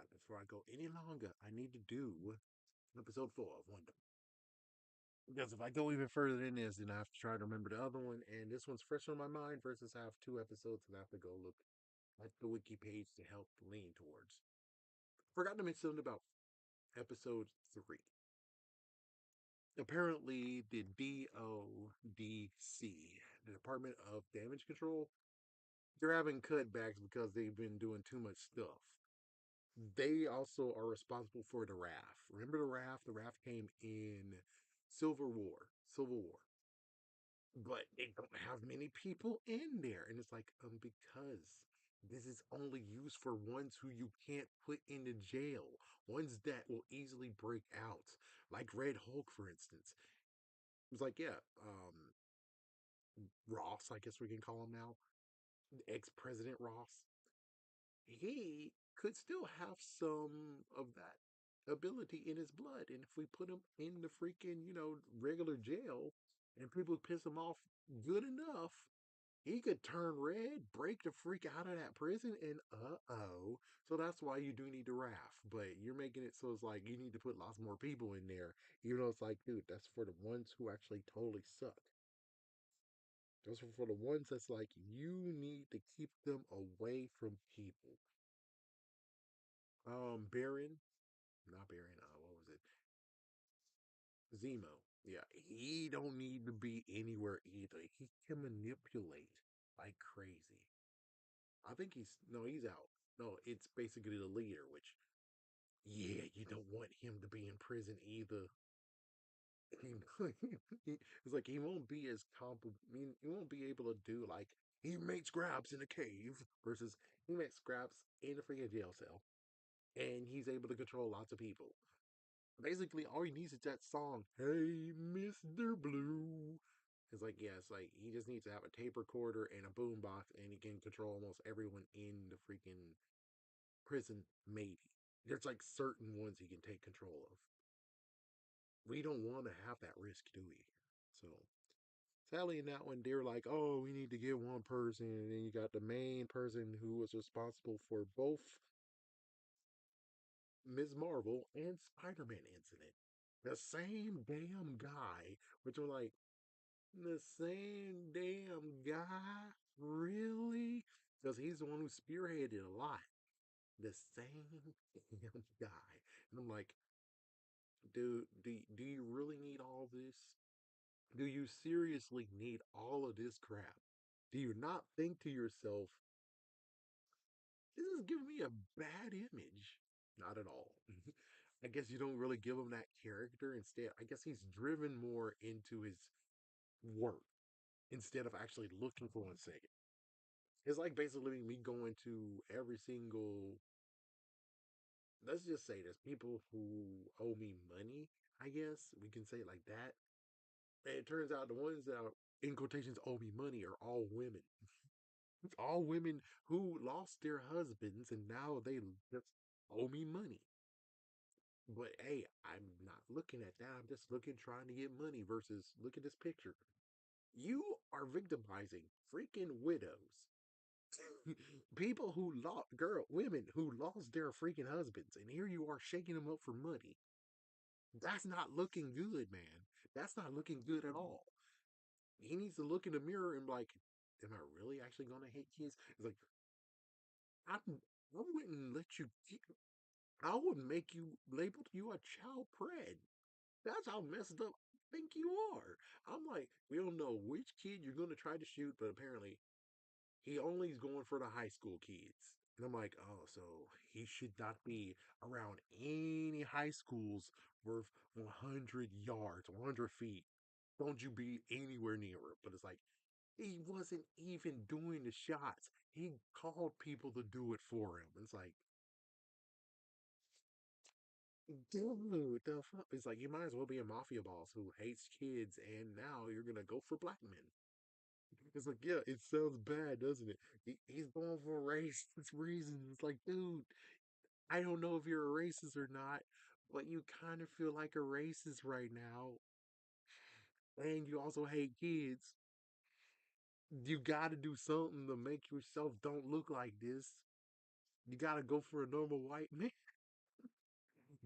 right, before I go any longer, I need to do episode 4 of Wonder. Because if I go even further in this, then I have to try to remember the other one, and this one's fresh on my mind versus I have 2 episodes and I have to go look at the wiki page to help lean towards. Forgot to mention something about episode 3. Apparently, the DODC, the Department of Damage Control, they're having cutbacks because they've been doing too much stuff. They also are responsible for the raft. Remember the raft? The raft came in Civil War, but they don't have many people in there, and it's like because this is only used for ones who you can't put into jail, ones that will easily break out, like Red Hulk, for instance. It's like yeah, Ross, I guess we can call him now, ex-president Ross. He could still have some of that ability in his blood. And if we put him in the freaking, regular jail and people piss him off good enough, he could turn red, break the freak out of that prison, and So that's why you do need the RAF. But you're making it so it's like you need to put lots more people in there, even though it's like, dude, that's for the ones who actually totally suck. Those are for the ones that's like you need to keep them away from people. Baron, not Baron. What was it? Zemo. Yeah, he don't need to be anywhere either. He can manipulate like crazy. I think he's no, he's out. No, it's basically the leader. Which, yeah, you don't want him to be in prison either. He, it's like he won't be as I mean, he won't be able to do like he makes grabs in a cave versus he makes grabs in a freaking jail cell, and he's able to control lots of people. Basically, all he needs is that song, "Hey, Mr. Blue." It's like, yeah, it's like he just needs to have a tape recorder and a boombox, and he can control almost everyone in the freaking prison. Maybe there's like certain ones he can take control of. We don't want to have that risk, do we? So, sadly, in that one, they're like, oh, we need to get one person, and then you got the main person who was responsible for both Ms. Marvel and Spider-Man incident. The same damn guy, which are like, the same damn guy? Really? Because he's the one who spearheaded a lot. The same damn guy. And I'm like, dude, do you really need all this? Do you seriously need all of this crap? Do you not think to yourself, this is giving me a bad image? Not at all. I guess you don't really give him that character. Instead, I guess he's driven more into his work instead of actually looking for one second. It's like basically me going to every single, let's just say there's people who owe me money, I guess we can say it like that. And it turns out the ones that are, in quotations, owe me money are all women. It's all women who lost their husbands and now they just owe me money. But hey, I'm not looking at that. I'm just looking, trying to get money versus look at this picture. You are victimizing freaking widows. People who lost women who lost their freaking husbands, and here you are shaking them up for money. That's not looking good, man. That's not looking good at all. He needs to look in the mirror and be like, am I really actually gonna hate kids? It's like I wouldn't let you. I would make you label you a child pred. That's how messed up I think you are. I'm like, we don't know which kid you're gonna try to shoot, but apparently he only is going for the high school kids. And I'm like, oh, so he should not be around any high schools worth 100 yards, 100 feet. Don't you be anywhere near it. But it's like, he wasn't even doing the shots. He called people to do it for him. It's like, dude, the fuck? It's like, you might as well be a mafia boss who hates kids, and now you're going to go for black men. It's like, yeah, it sounds bad, doesn't it? He's going for racist reasons. It's like, dude, I don't know if you're a racist or not, but you kind of feel like a racist right now. And you also hate kids. You got to do something to make yourself don't look like this. You gotta go for a normal white man.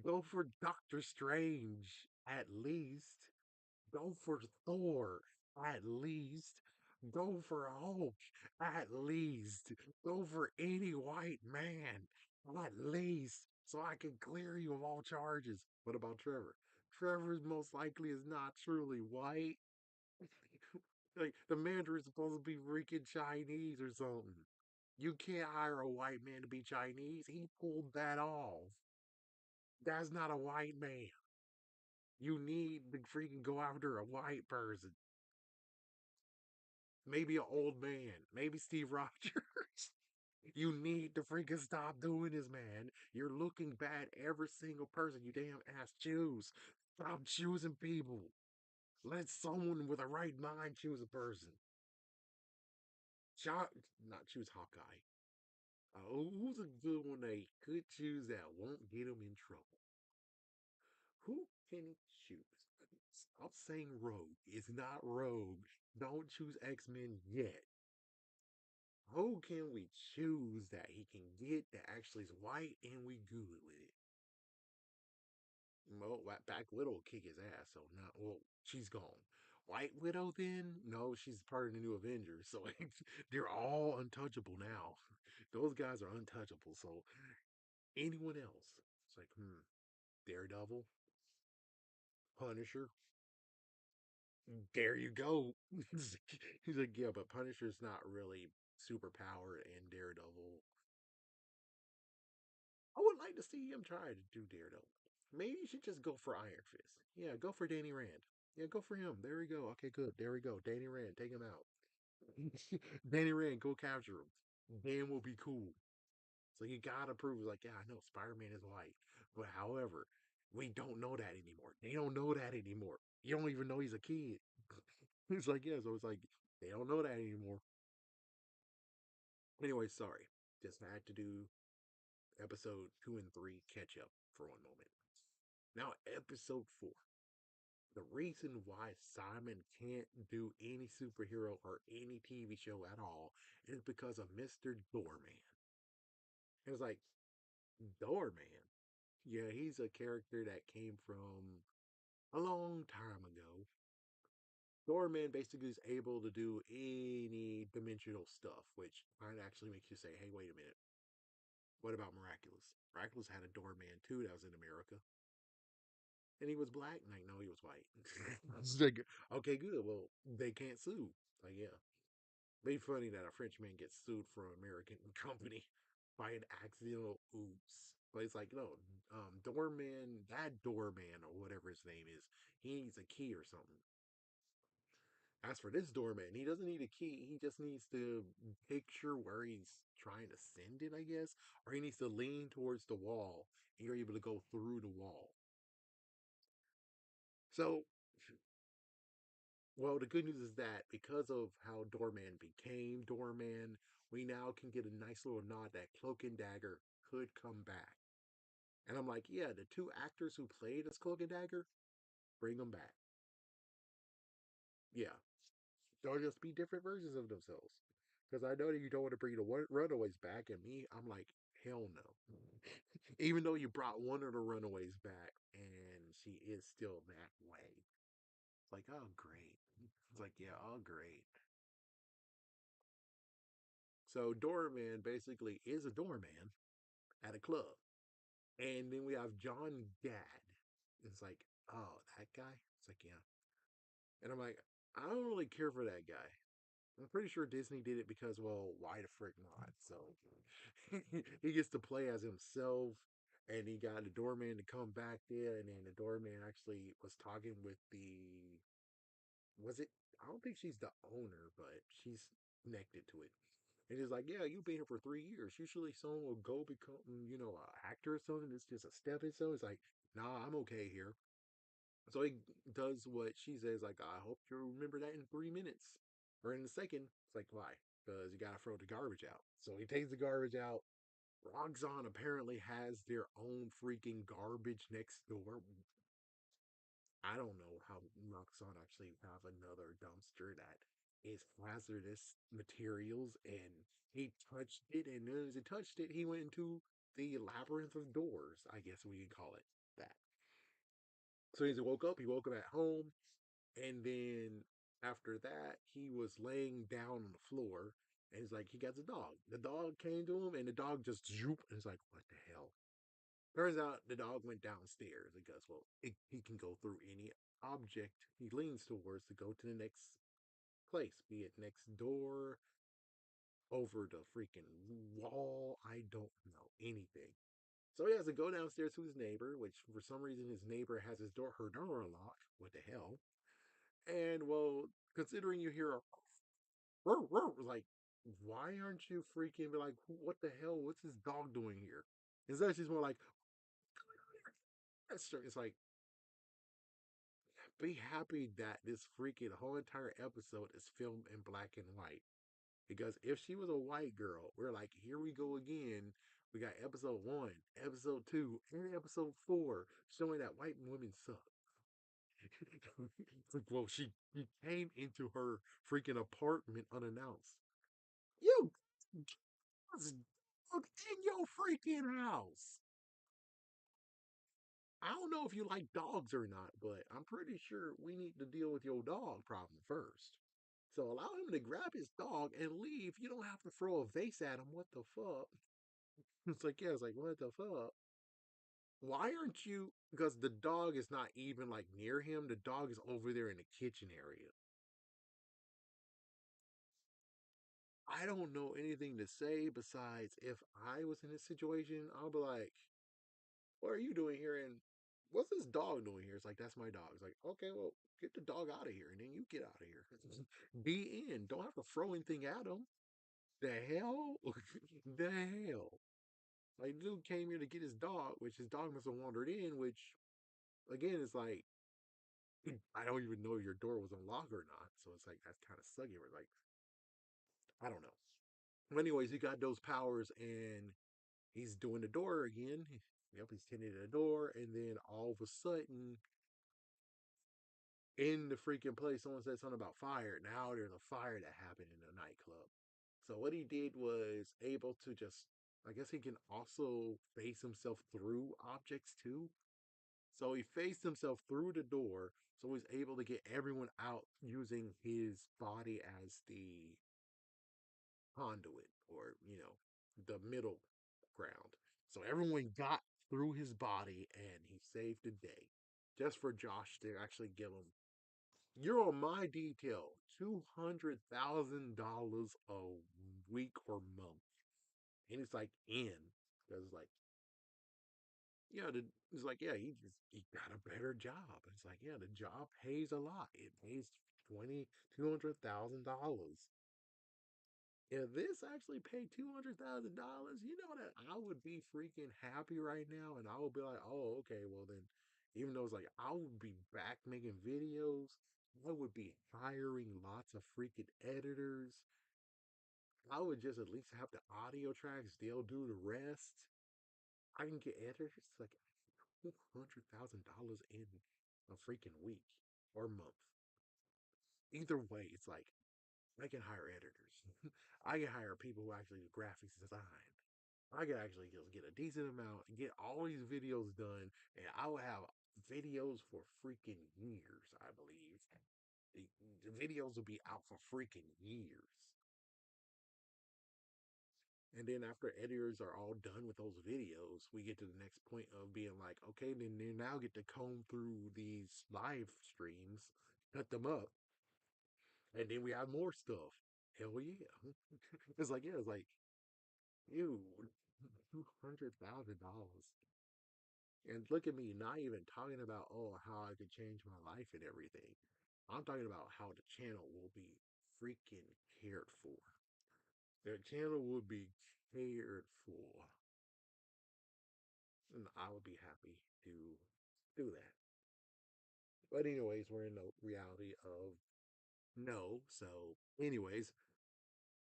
Go for Doctor Strange, at least. Go for Thor, at least. Go for Hulk, at least. Go for any white man, at least. So I can clear you of all charges. What about Trevor? Trevor's most likely is not truly white. Like, the Mandarin's supposed to be freaking Chinese or something. You can't hire a white man to be Chinese. He pulled that off. That's not a white man. You need to freaking go after a white person. Maybe an old man. Maybe Steve Rogers. You need to freaking stop doing this, man. You're looking bad every single person you damn ass choose. Stop choosing people. Let someone with a right mind choose a person. Not choose Hawkeye. Who's a good one they could choose that won't get them in trouble? Who can he choose? Stop saying Rogue. It's not Rogue. Don't choose X-Men yet. Who can we choose that he can get that actually is white and we good with it? Well, Black Widow will kick his ass, so not well, she's gone. White Widow then? No, she's part of the new Avengers, so they're all untouchable now. Those guys are untouchable, so anyone else? It's like, Daredevil, Punisher. There you go. He's like, yeah, but Punisher's not really super powered, and Daredevil. I would like to see him try to do Daredevil. Maybe you should just go for Iron Fist. Yeah, go for Danny Rand. Yeah, go for him. There we go. Okay, good. There we go. Danny Rand, take him out. Danny Rand, go capture him. Dan will be cool. So you gotta prove, like, yeah, I know Spider Man is white, but however, we don't know that anymore. They don't know that anymore. You don't even know he's a kid. It's like, yeah, so it's like they don't know that anymore. Anyway, sorry. Just had to do episode 2 and 3 catch up for one moment. Now, episode 4. The reason why Simon can't do any superhero or any TV show at all is because of Mr. Doorman. It was like, Doorman? Yeah, he's a character that came from a long time ago. Doorman basically is able to do any dimensional stuff, which might actually makes you say, hey, wait a minute. What about Miraculous? Miraculous had a Doorman too that was in America. And he was black. Like, no, he was white. It's like, okay, good. Well, they can't sue. Like, yeah. Be funny that a Frenchman gets sued for an American company by an accidental oops. But it's like, no, doorman, that doorman or whatever his name is, he needs a key or something. As for this doorman, he doesn't need a key. He just needs to picture where he's trying to send it, I guess, or he needs to lean towards the wall and you're able to go through the wall. So, well, the good news is that because of how Doorman became Doorman, we now can get a nice little nod that Cloak and Dagger could come back. And I'm like, yeah, the two actors who played as Cloak and Dagger, bring them back. Yeah, they'll just be different versions of themselves. Because I know that you don't want to bring the Runaways back, and me, I'm like, hell no. Even though you brought one of the Runaways back, and she is still that way. It's like, oh, great. It's like, yeah, oh, great. So Doorman basically is a doorman at a club. And then we have John Gad. It's like, oh, that guy? It's like, yeah. And I'm like, I don't really care for that guy. I'm pretty sure Disney did it because, well, why the frick not? So he gets to play as himself, and he got the doorman to come back there, and then the doorman actually was talking with the was it? I don't think she's the owner, but she's connected to it. And he's like, yeah, you've been here for 3 years. Usually someone will go become, an actor or something. It's just a stepping stone. It's like, nah, I'm okay here. So he does what she says, like, I hope you remember that in 3 minutes. Or in a second. It's like, why? Because you gotta throw the garbage out. So he takes the garbage out. Roxxon apparently has their own freaking garbage next door. I don't know how Roxxon actually have another dumpster that is hazardous materials, and he touched it, and as he touched it, he went into the labyrinth of doors, I guess we can call it that. So as he woke up at home, and then after that, he was laying down on the floor, and he's like, he got the dog. The dog came to him, and the dog just zoop, and he's like, what the hell? Turns out the dog went downstairs. He goes, well, he can go through any object he leans towards to go to the next place, be it next door, over the freaking wall. I don't know anything. So he has to go downstairs to his neighbor, which for some reason his neighbor has her door unlocked. What the hell? And well, considering you hear a like, why aren't you freaking be like, what the hell? What's this dog doing here? Instead, she's more like, it's like, be happy that this freaking whole entire episode is filmed in black and white. Because if she was a white girl, we're like, here we go again. We got episode one, episode two, and episode four showing that white women suck. It's like, well, she came into her freaking apartment unannounced. You was in your freaking house. I don't know if you like dogs or not, but I'm pretty sure we need to deal with your dog problem first. So allow him to grab his dog and leave. You don't have to throw a vase at him. What the fuck? It's like, yeah, it's like, what the fuck? Why aren't you? Because the dog is not even like near him. The dog is over there in the kitchen area. I don't know anything to say besides if I was in this situation, I'll be like, what are you doing here? And what's this dog doing here? It's like, that's my dog. It's like, okay, well, get the dog out of here. And then you get out of here. Be in. Don't have to throw anything at him. The hell? The hell? Like, dude came here to get his dog, which his dog must have wandered in, which, again, is like, I don't even know if your door was unlocked or not. So it's like, that's kind of sucky. We're like, I don't know. But anyways, he got those powers and he's doing the door again. Yep, he's tending to the door. And then all of a sudden, in the freaking place, someone said something about fire. Now there's a fire that happened in the nightclub. So what he did was able to just, I guess he can also face himself through objects too. So he faced himself through the door. So he's able to get everyone out using his body as the conduit or, the middle ground. So everyone got through his body and he saved the day just for Josh to actually give him. You're on my detail, $200,000 a week or month. And it's like, because it's like, yeah, it's like, yeah, he got a better job. It's like, yeah, the job pays a lot. It pays 200,000. If this actually paid $200,000, you know that I would be freaking happy right now, and I would be like, oh, okay, well then, even though it's like I would be back making videos, I would be hiring lots of freaking editors. I would just at least have the audio tracks, they'll do the rest. I can get editors like $200,000 in a freaking week or month. Either way, it's like I can hire editors. I can hire people who actually do graphics design. I could actually just get a decent amount and get all these videos done, and I would have videos for freaking years, I believe. The videos will be out for freaking years. And then after editors are all done with those videos, we get to the next point of being like, okay, then they now get to comb through these live streams, cut them up, and then we have more stuff. Hell yeah. It's like, yeah, it's like, ew, $200,000. And look at me, not even talking about, oh, how I could change my life and everything. I'm talking about how the channel will be freaking cared for. The channel will be cared for. And I would be happy to do that. But anyways, we're in the reality of no. So, anyways,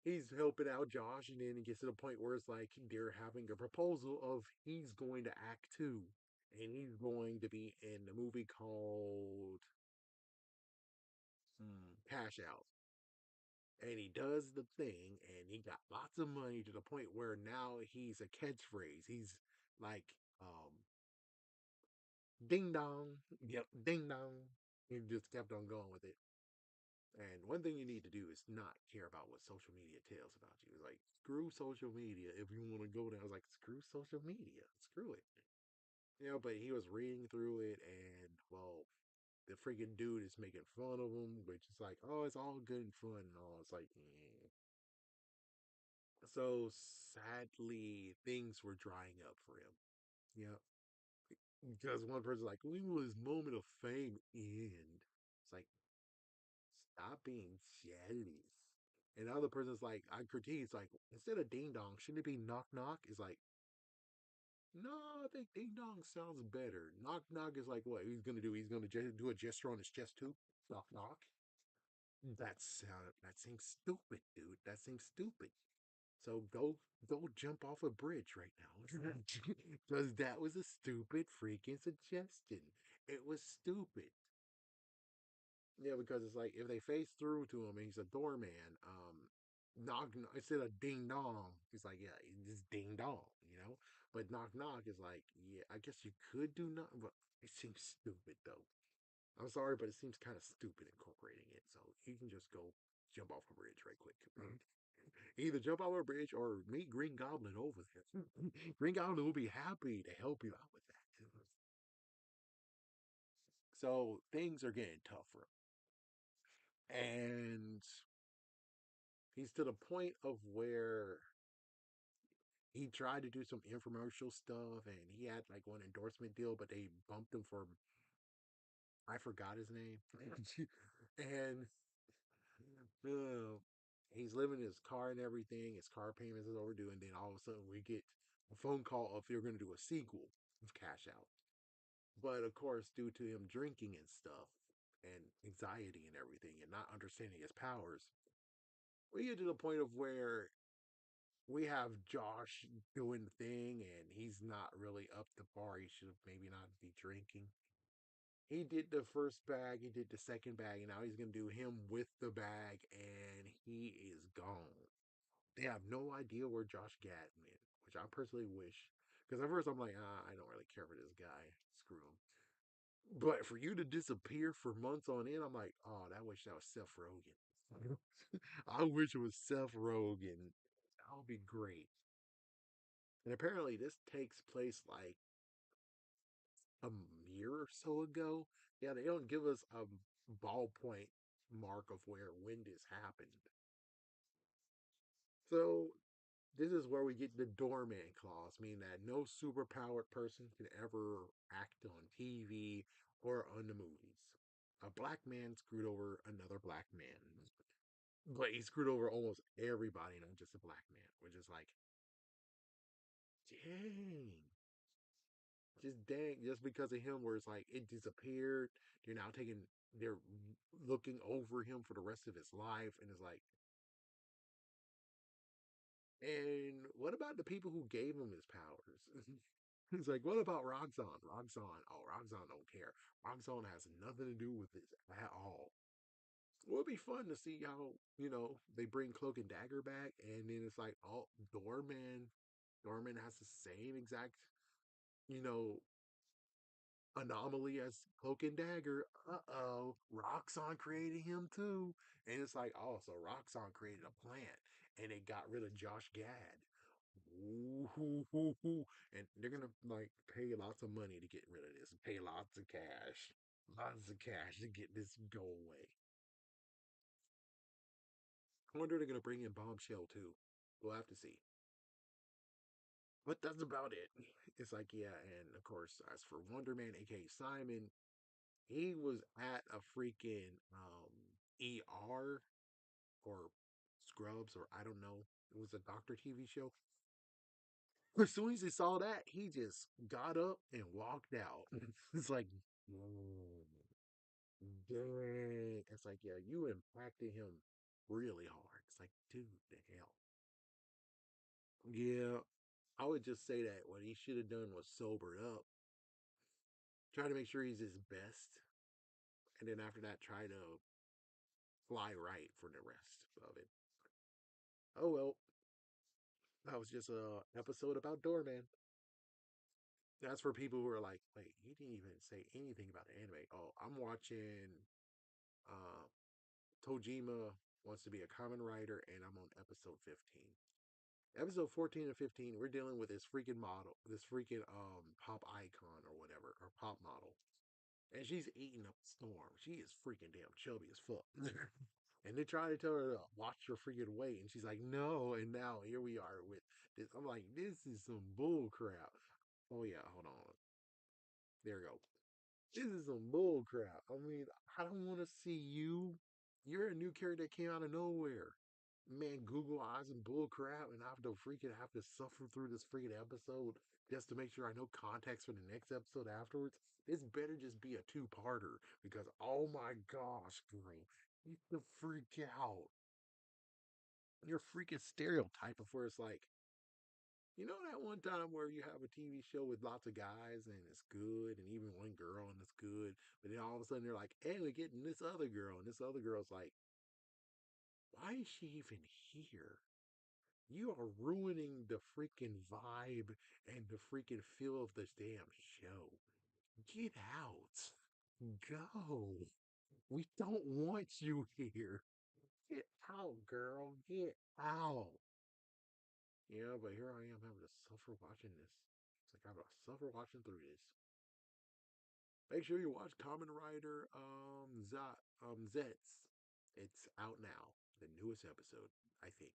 he's helping out Josh, and then it gets to the point where it's like they're having a proposal of he's going to act two, and he's going to be in the movie called Cash Out. And he does the thing, and he got lots of money to the point where now he's a catchphrase. He's like, ding dong, yep, ding dong. He just kept on going with it. And one thing you need to do is not care about what social media tells about you. It's like, screw social media if you want to go there. I was like, screw social media, screw it. But he was reading through it, and well, the freaking dude is making fun of him, which is like, oh, it's all good and fun and all. It's like, So sadly, things were drying up for him. Yeah. Because one person's like, when will his moment of fame end? It's like, stop being jealous. And the other person's like, I critique, it's like, instead of ding dong, shouldn't it be knock knock? It's like, no, I think ding dong sounds better. Knock knock is like, what he's gonna do? He's gonna do a gesture on his chest too. Knock knock. That seems stupid, dude. That seems stupid. So go jump off a bridge right now. Because that was a stupid freaking suggestion. It was stupid. Yeah, because it's like if they face through to him and he's a doorman, instead of ding dong, he's like, yeah, it's ding dong, you know? But knock knock is like, yeah, I guess you could do not, but it seems stupid though. I'm sorry, but it seems kind of stupid incorporating it. So you can just go jump off a bridge right quick. Either jump off a bridge or meet Green Goblin over there. Green Goblin will be happy to help you out with that. So things are getting tougher. And he's to the point of where he tried to do some infomercial stuff and he had like one endorsement deal, but they bumped him for I forgot his name. And uh, he's living in his car and everything. His car payments is overdue, and then all of a sudden we get a phone call if they're going to do a sequel of Cash Out. But of course, due to him drinking and stuff, and anxiety and everything, and not understanding his powers, we get to the point of where we have Josh doing the thing, and he's not really up to par. He should maybe not be drinking. He did the first bag, he did the second bag, and now he's gonna do him with the bag, and he is gone. They have no idea where Josh Gad went, which I personally wish. Because at first I'm like, I don't really care for this guy. Screw him. But for you to disappear for months on end, I'm like, oh, I wish that was Seth Rogen. I wish it was Seth Rogen. That would be great. And apparently, this takes place like a year or so ago. Yeah, they don't give us a ballpoint mark of when this happened. So this is where we get the doorman clause, meaning that no superpowered person can ever act on TV or on the movies. A black man screwed over another black man, but he screwed over almost everybody, not just a black man, which is like, dang, just dang, just because of him, where it's like it disappeared. They're looking over him for the rest of his life, and it's like, and what about the people who gave him his powers? He's like, what about Roxxon? Roxxon, oh, Roxxon don't care. Roxxon has nothing to do with this at all. Well, it'd be fun to see how, they bring Cloak and Dagger back, and then it's like, oh, Dorman has the same exact, you know, anomaly as Cloak and Dagger. Uh-oh, Roxxon created him too. And it's like, oh, so Roxxon created a plant, and it got rid of Josh Gad. Ooh, hoo, hoo, hoo. And they're gonna like pay lots of money to get rid of this. Pay lots of cash to get this go away. I wonder if they're gonna bring in Bombshell too. We'll have to see. But that's about it. It's like, yeah, and of course, as for Wonder Man, aka Simon, he was at a freaking ER or Scrubs, or I don't know. It was a doctor TV show. As soon as he saw that, he just got up and walked out. It's like, "Mm, dang. It's like, yeah, you impacted him really hard. It's like, dude, the hell. Yeah, I would just say that what he should have done was sobered up, try to make sure he's his best, and then after that, try to fly right for the rest of it. Oh well, that was just a episode about Doorman. That's for people who are like, wait, you didn't even say anything about the anime. Oh, I'm watching uh Tojima wants to be a common writer, and I'm on episode 15. Episode 14 and 15, we're dealing with this freaking model, this freaking pop icon or whatever, or pop model. And she's eating up a storm. She is freaking damn chubby as fuck. And they try to tell her to watch her freaking weight, and she's like, no. And now here we are with this. I'm like, this is some bull crap. Oh yeah, hold on. There we go. This is some bull crap. I mean, I don't want to see you. You're a new character that came out of nowhere. Man, Google eyes and bull crap, and I have to suffer through this freaking episode just to make sure I know context for the next episode afterwards. This better just be a two-parter because oh my gosh, girl, you the freak out. You're freaking stereotype of where it's like, you know that one time where you have a TV show with lots of guys and it's good, and even one girl and it's good, but then all of a sudden they're like, hey, we're getting this other girl, and this other girl's like, why is she even here? You are ruining the freaking vibe and the freaking feel of this damn show. Get out. Go. We don't want you here. Get out, girl. Get out. Yeah, but here I am having to suffer watching this. It's like I'm gonna suffer watching through this. Make sure you watch Common Rider Zets. It's out now. The newest episode, I think.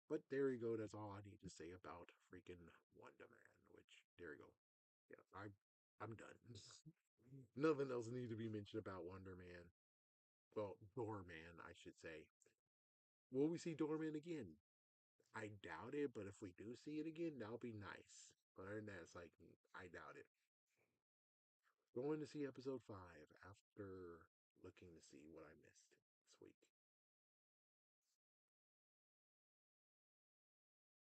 But there you go. That's all I need to say about freaking Wonder Man. Which there you go. Yeah, I'm done. Nothing else needs to be mentioned about Wonder Man. Well, Doorman, I should say. Will we see Doorman again? I doubt it, but if we do see it again, that'll be nice. But other than that, it's like I doubt it. Going to see episode 5 after looking to see what I missed this week.